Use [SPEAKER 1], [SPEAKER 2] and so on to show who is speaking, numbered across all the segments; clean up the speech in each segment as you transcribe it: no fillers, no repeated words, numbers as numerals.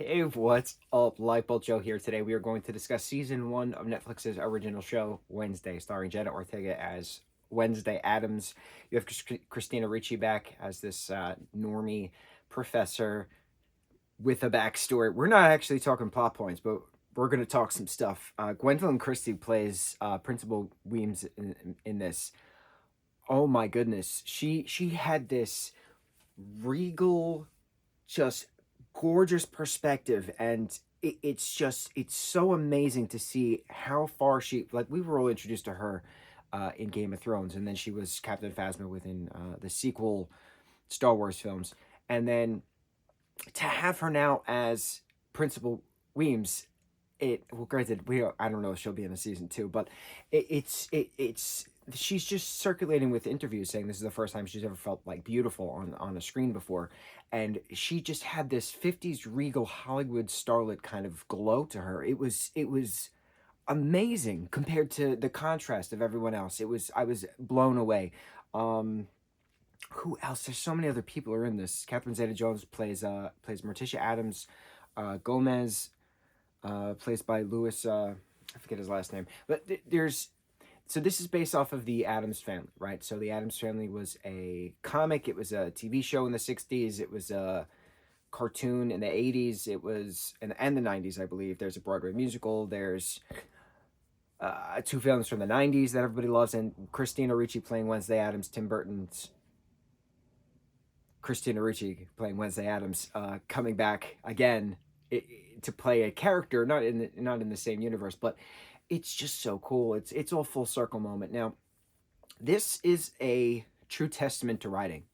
[SPEAKER 1] Hey, what's up? Lightboltjoe here. Today we are going to discuss season one of Netflix's original show, Wednesday, starring Jenna Ortega as Wednesday Adams. You have Christina Ricci back as this normie professor with a backstory. We're not actually talking plot points, but we're going to talk some stuff. Gwendolyn Christie plays Principal Weems in this. Oh my goodness, she had this regal, just gorgeous perspective, and it's so amazing to see how far she, like, we were all introduced to her in Game of Thrones, and then she was Captain Phasma within the sequel Star Wars films, and then to have her now as Principal Weems. Well, granted, I don't know if she'll be in a season two, but it's she's just circulating with interviews saying this is the first time she's ever felt like beautiful on a screen before, and she just had this 50s regal Hollywood starlet kind of glow to her. It was amazing compared to the contrast of everyone else. I was blown away. Um, who else? There's so many other people who are in this. Catherine Zeta-Jones plays Morticia Adams. Gomez, plays by Louis. I forget his last name, but there's so this is based off of the Addams Family, right? So the Addams Family was a comic. It was a TV show in the '60s. It was a cartoon in the '80s. It was and the '90s, I believe. There's a Broadway musical. There's two films from the '90s that everybody loves, and Christina Ricci playing Wednesday Addams. Tim Burton's Christina Ricci playing Wednesday Addams, coming back again to play a character not in the same universe, but it's just so cool. It's all full circle moment. Now, this is a true testament to writing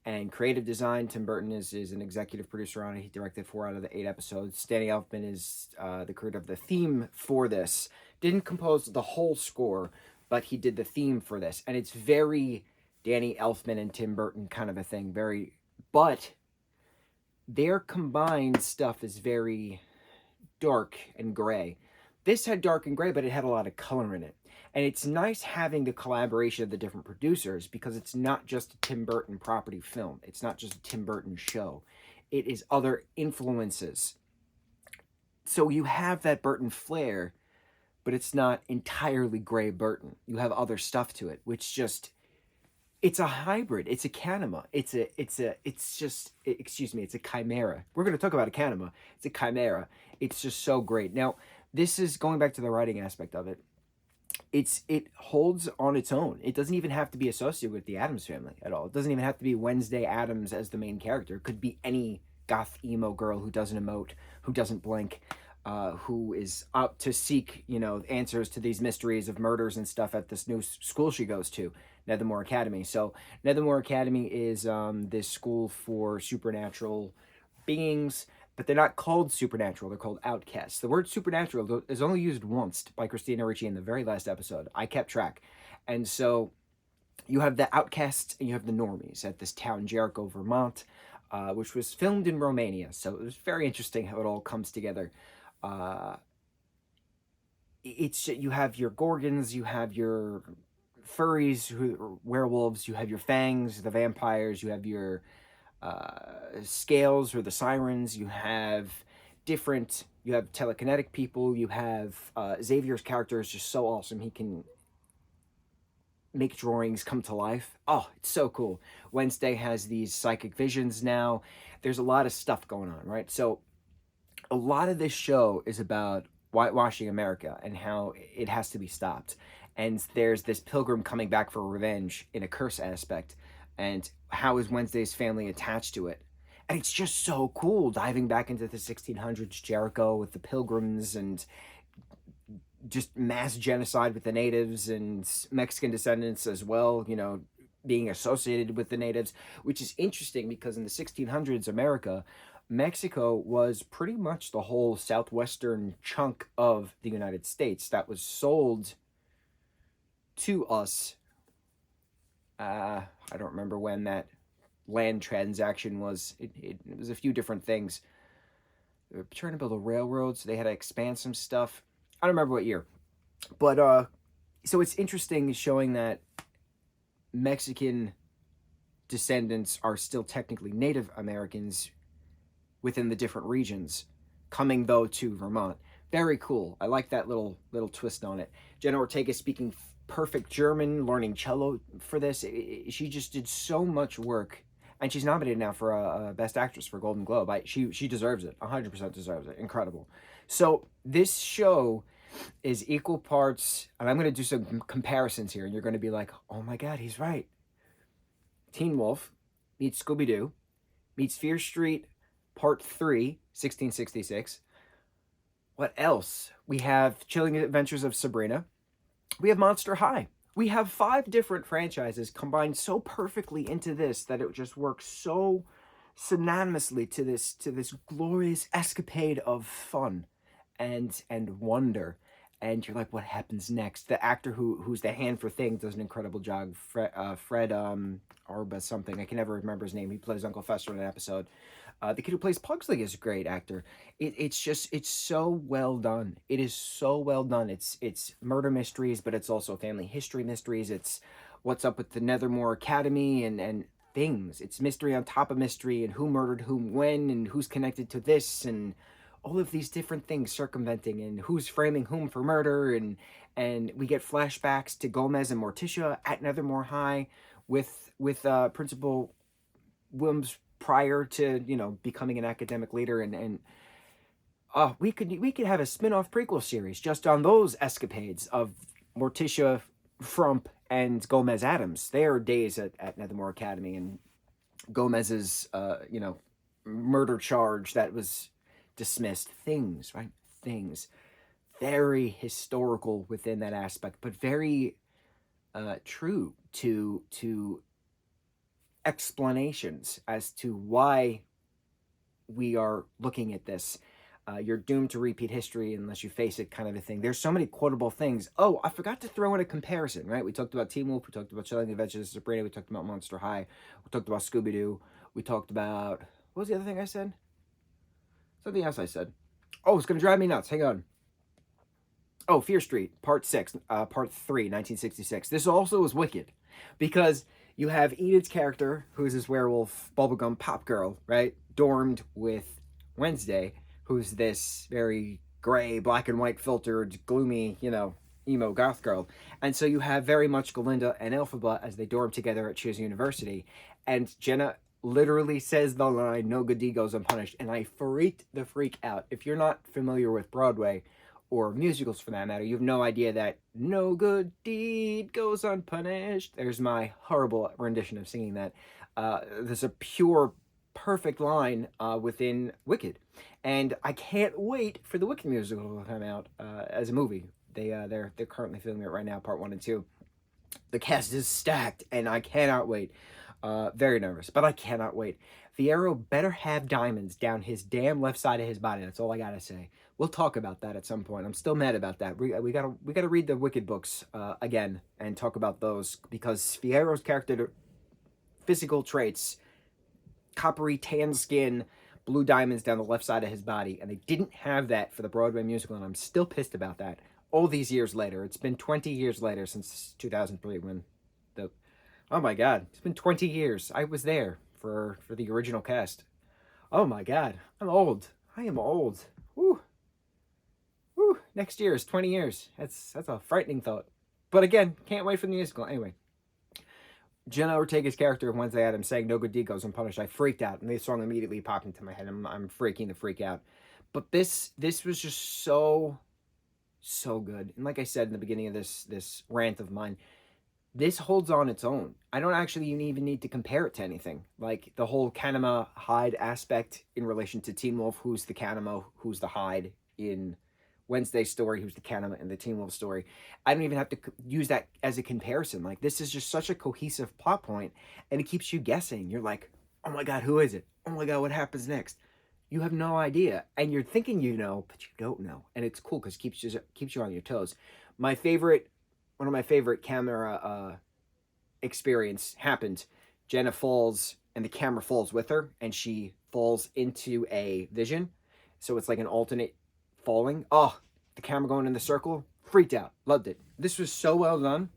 [SPEAKER 1] and creative design. Tim Burton is an executive producer on it. He directed 4 out of the 8 episodes. Danny Elfman is the creator of the theme for this. Didn't compose the whole score, but he did the theme for this, and it's very Danny Elfman and Tim Burton kind of a thing. But their combined stuff is very dark and gray. This had dark and gray, but it had a lot of color in it. And it's nice having the collaboration of the different producers because it's not just a Tim Burton property film. It's not just a Tim Burton show. It is other influences. So you have that Burton flair, but it's not entirely gray Burton. You have other stuff to it, which just it's a hybrid. It's a canema. It's a chimera. We're going to talk about a canema. It's a chimera. It's just so great. Now, this is going back to the writing aspect of it. It holds on its own. It doesn't even have to be associated with the Addams Family at all. It doesn't even have to be Wednesday Addams as the main character. It could be any goth emo girl who doesn't emote, who doesn't blink, who is out to seek, answers to these mysteries of murders and stuff at this new school she goes to, Nethermore Academy. So Nethermore Academy is this school for supernatural beings, but they're not called supernatural. They're called outcasts. The word supernatural is only used once by Christina Ricci in the very last episode. I kept track. And so you have the outcasts and you have the normies at this town, Jericho, Vermont, which was filmed in Romania. So it was very interesting how it all comes together. Uh, you have your gorgons, you have your furries, werewolves, you have your fangs, the vampires, you have your scales or the sirens, you have telekinetic people, you have Xavier's character is just so awesome. He can make drawings come to life. Oh, it's so cool. Wednesday has these psychic visions now. There's a lot of stuff going on, right? So a lot of this show is about whitewashing America and how it has to be stopped. And there's this pilgrim coming back for revenge in a curse aspect. And how is Wednesday's family attached to it? And it's just so cool diving back into the 1600s Jericho with the pilgrims and just mass genocide with the natives and Mexican descendants as well, being associated with the natives, which is interesting because in the 1600s Mexico was pretty much the whole southwestern chunk of the United States that was sold to us. I don't remember when that land transaction was. It was a few different things. They were trying to build a railroad, so they had to expand some stuff. I don't remember what year. But so it's interesting showing that Mexican descendants are still technically Native Americans within the different regions coming though to Vermont. Very cool. I like that little twist on it. Jenna Ortega speaking perfect German, learning cello for this. She just did so much work, and she's nominated now for a Best Actress for Golden Globe. She deserves it. 100% deserves it. Incredible. So this show is equal parts, and I'm going to do some comparisons here, and you're going to be like, oh my God, he's right. Teen Wolf meets Scooby-Doo meets Fear Street Part 3, 1666. What else? We have Chilling Adventures of Sabrina. We have Monster High. We have 5 different franchises combined so perfectly into this that it just works so synonymously to this glorious escapade of fun and wonder. And you're like, what happens next? The actor who's the hand for Thing does an incredible job. Fred Arba something. I can never remember his name. He plays Uncle Fester in an episode. The kid who plays Pugsley is a great actor. It's so well done. It is so well done. It's murder mysteries, but it's also family history mysteries. It's what's up with the Nethermore Academy and things. It's mystery on top of mystery, and who murdered whom when, and who's connected to this, and all of these different things circumventing, and who's framing whom for murder, and we get flashbacks to Gomez and Morticia at Nethermore High with Principal Wilms prior to becoming an academic leader, and we could have a spin-off prequel series just on those escapades of Morticia, Frump, and Gomez Adams, their days at Nethermore Academy, and Gomez's murder charge that was dismissed. Things, right? Things. Very historical within that aspect, but very true to explanations as to why we are looking at this. You're doomed to repeat history unless you face it, kind of a thing. There's so many quotable things. Oh, I forgot to throw in a comparison, right? We talked about Teen Wolf, we talked about Chilling Adventures of Sabrina, we talked about Monster High, we talked about Scooby-Doo, we talked about, what was the other thing I said? Something else I said. Oh, it's going to drive me nuts. Hang on. Oh, Fear Street, Part 3, 1966. This also is wicked, because you have Enid's character, who's this werewolf bubblegum pop girl, right? Dormed with Wednesday, who's this very gray, black and white filtered, gloomy, emo goth girl. And so you have very much Galinda and Elphaba as they dorm together at Cheers University. And Jenna literally says the line, "No good deed goes unpunished," and I freaked the freak out. If you're not familiar with Broadway, or musicals for that matter, you have no idea that no good deed goes unpunished. There's my horrible rendition of singing that. There's a pure, perfect line within Wicked. And I can't wait for the Wicked musical to come out as a movie. They're currently filming it right now, part 1 and 2. The cast is stacked, and I cannot wait. Very nervous, but I cannot wait. Fierro better have diamonds down his damn left side of his body. That's all I gotta say. We'll talk about that at some point. I'm still mad about that. We gotta read the Wicked books again and talk about those, because Fierro's character physical traits, coppery tan skin, blue diamonds down the left side of his body, and they didn't have that for the Broadway musical, and I'm still pissed about that. All these years later, it's been 20 years later since 2003 when the oh my God, it's been 20 years. I was there for the original cast. Oh my God, I'm old. I am old. Woo. Woo. Next year is 20 years. That's a frightening thought. But again, can't wait for the musical. Anyway, Jenna Ortega's character of Wednesday Addams saying "No good deed goes unpunished." I freaked out, and this song immediately popped into my head. I'm freaking the freak out. But this was just so good. And like I said in the beginning of this rant of mine, this holds on its own. I don't actually even need to compare it to anything. Like the whole Kanema Hyde aspect in relation to Teen Wolf, who's the Kanema, who's the Hyde in Wednesday's story, who's the Kanema in the Teen Wolf story. I don't even have to use that as a comparison. Like, this is just such a cohesive plot point, and it keeps you guessing. You're like, oh my God, who is it? Oh my God, what happens next? You have no idea, and you're thinking you know, but you don't know. And it's cool because it keeps you on your toes. One of my favorite camera experience happened. Jenna falls, and the camera falls with her, and she falls into a vision. So it's like an alternate falling. Oh, the camera going in the circle. Freaked out. Loved it. This was so well done.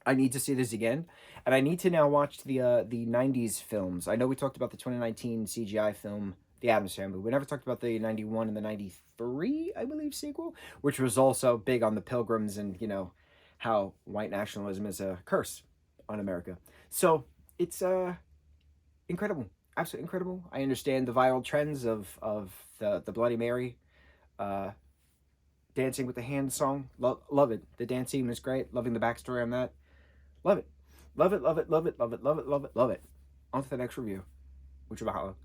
[SPEAKER 1] I need to see this again. And I need to now watch the 90s films. I know we talked about the 2019 CGI film, the Addams Family. We never talked about the 91 and the 93, I believe, sequel, which was also big on the Pilgrims and, how white nationalism is a curse on America. So it's incredible, absolutely incredible. I understand the viral trends of the Bloody Mary, uh, dancing with the hand song. Love it. The dance scene is great. Loving the backstory on that. Love it. Love it, love it, love it, love it, love it, love it, love it. On to the next review. Mucho mahalo.